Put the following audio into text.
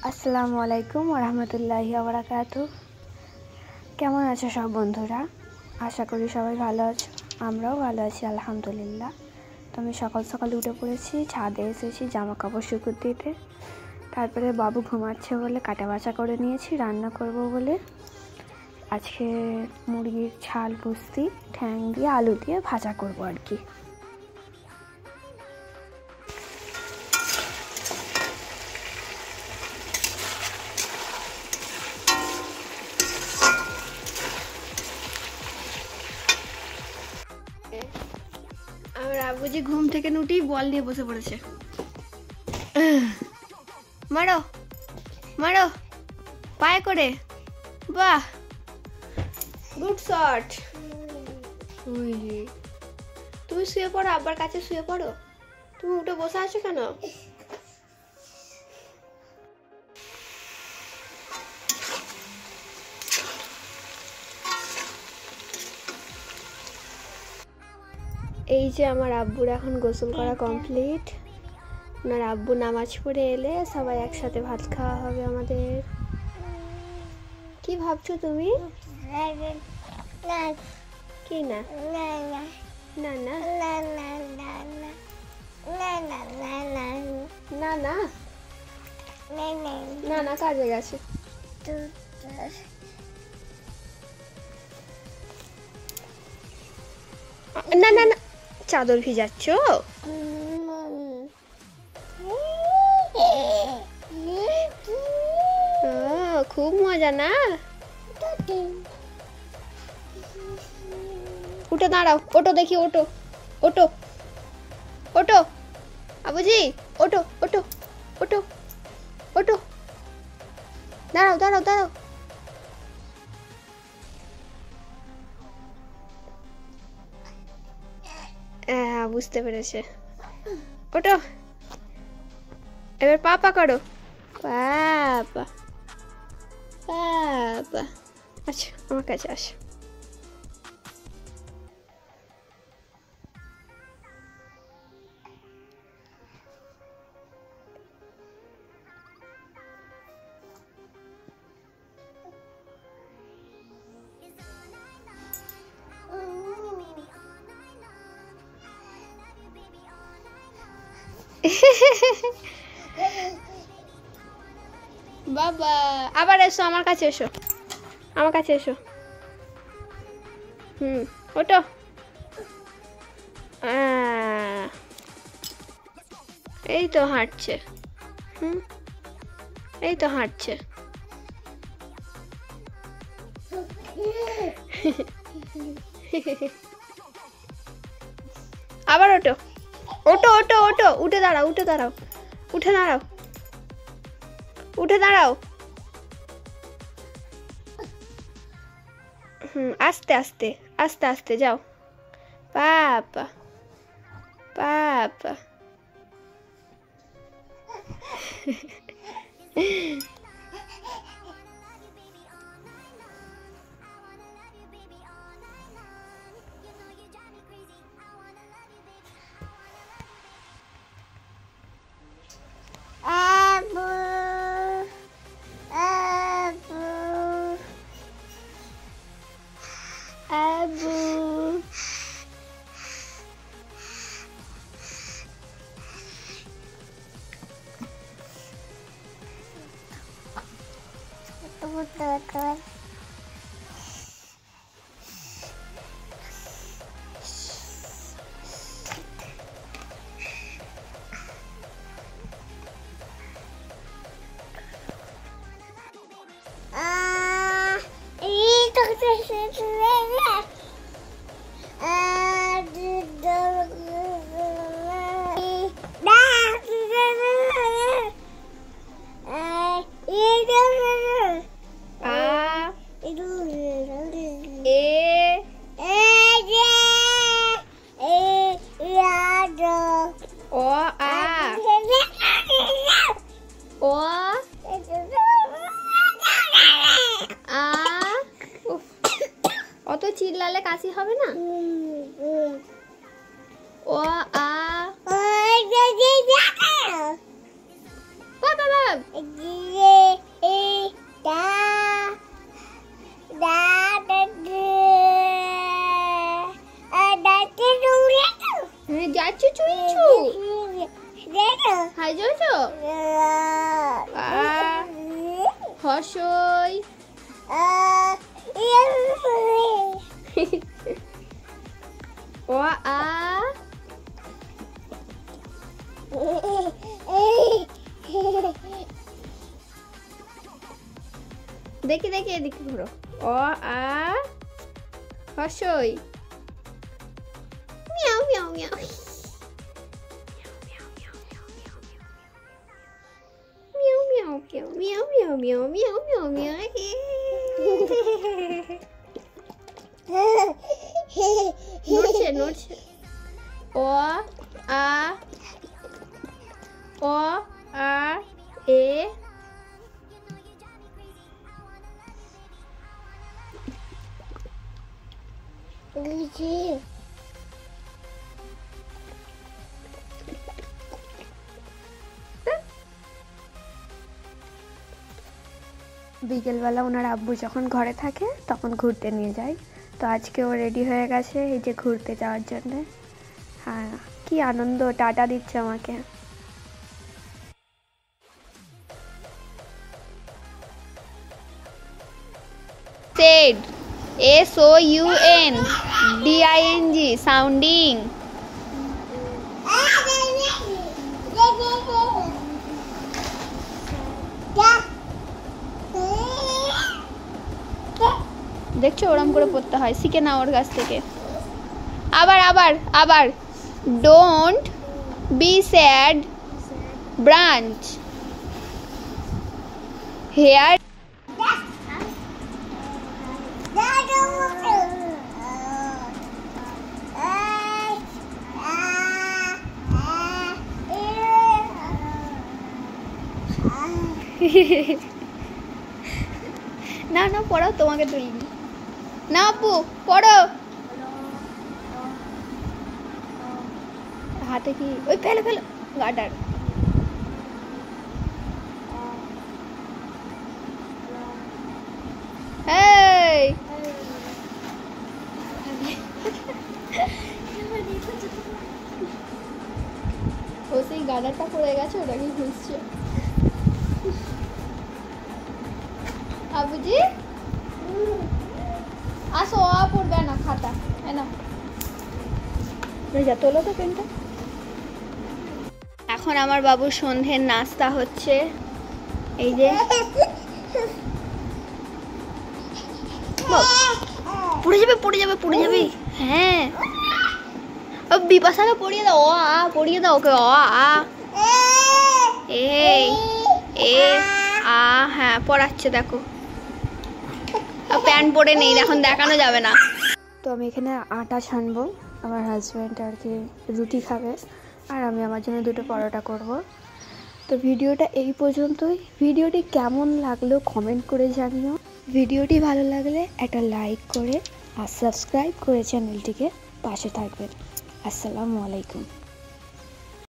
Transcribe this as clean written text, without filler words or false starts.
আসসালামু আলাইকুম ওয়া রাহমাতুল্লাহি ওয়া বারাকাতুহু। কেমন আছো সব বন্ধুরা? আশা করি সবাই ভালো আছো, আমরাও ভালো আছি আলহামদুলিল্লাহ। তো আমি সকাল সকাল উঠে পড়েছি, ছাদে এসেছি জামা কাপড় শুকোতে দিতে। তারপরে বাবু ঘুমাচ্ছে বলে কাটা বাছা করে নিয়েছি রান্না করব বলে। আজকে মুরগির ছাল পুস্তি ঠ্যাং দিয়ে আলু দিয়ে ভাজা করব আর কি। আমার আব্বুজি ঘুম থেকে উঠেই বল নিয়ে বসে পড়েছে। মারো মারো পায়ে করে, বাহ গুড শট। তুমি শুয়ে পড়ো, আব্বার কাছে শুয়ে পড়ো। তুমি উঠে বসে আছো কেন? এই যে আমার আব্বুর এখন গোসল করা কমপ্লিট। ওনার আব্বু নামাজ পড়ে এলে সবাই একসাথে ভাত খাওয়া হবে আমাদের। কি ভাবছো তুমি? কি না না না না না না না কাজে গেছে। না না না চাদর ভিজাচ্ছ? খুব মজা না? উঠে দাঁড়াও, ওটো দেখি, ওটো ওটো ওটো আবুজি, ওটো ওটো ওটো ওটো, দাঁড়াও দাঁড়াও দাঁড়াও। হ্যাঁ বুঝতে পেরেছে, ওটো। এবার পাপা করো, পাপা পাপা। আচ্ছা আমার কাছে আসো। বাবা আবার এসো, আমার কাছে এসো, আমার কাছে এসো। ওটো। এই তো হাঁটছে। এই তো হাঁটছে। আবার ওটো ওটো ওটো ওটো, উঠে দাঁড়াও উঠে দাঁড়াও উঠে দাঁড়াও উঠে দাঁড়াও। আস্তে আস্তে আস্তে আস্তে যাও। পাপা পাপা। অত চিল্লালে কাশি হবে না। ও আ বাবা হর্ষই অ আ দেখি দেখি এদিকে ঘুরো অ আ হর্ষই মিয়াও মিয়াও মিয়াও মিয়াও মিয়াও মিয়াও মিয়াও মিয়াও মিয়াও মিয়াও নড়ছে নড়ছে অ আ অ আ এ বিকেলবেলা ওনার আব্বু যখন ঘরে থাকে তখন ঘুরতে নিয়ে যায়। তো আজকে ও রেডি হয়ে গেছে এই যে ঘুরতে যাওয়ার জন্যে। হ্যাঁ, কি আনন্দ, টাটা দিচ্ছে আমাকে। said sounding sounding দেখছো ওরম করে পড়তে হয়, শিখে না ওর কাছ থেকে। আবার আবার আবার don't be sad branch here না না পড়াও, তোমাকে তুলিনি না আপু, পড়ো। হাতে কি ওই ফেলো ফেলো গাটার। এই ও সেই গাডারটা পড়ে গেছে, ওটাকে খুঁজছে। আবুজি আসো, পড়বে না খাতা না, তোলো তো পেনটা। এখন আমার বাবুর সন্ধ্যের নাস্তা হচ্ছে, এই যে পড়ে যাবে পড়ে যাবে পড়ে যাবে। হ্যাঁ বিপাশাকে পড়িয়ে দাও, আ পড়িয়ে দাও ওকে, আ এই এ আ। হ্যাঁ পড়াচ্ছে, দেখো প্যান্ট পরে নেই, এখন দেখানো যাবে না। তো আমি এখানে আটা ছানবো, আমার হাজব্যান্ড আর কি রুটি খাবে, আর আমি আমার জন্য দুটো পরোটা করব। তো ভিডিওটা এই পর্যন্তই। ভিডিওটি কেমন লাগলো কমেন্ট করে জানিও। ভিডিওটি ভালো লাগলে একটা লাইক করে আর সাবস্ক্রাইব করে চ্যানেলটিকে পাশে থাকবেন। আসসালামু আলাইকুম।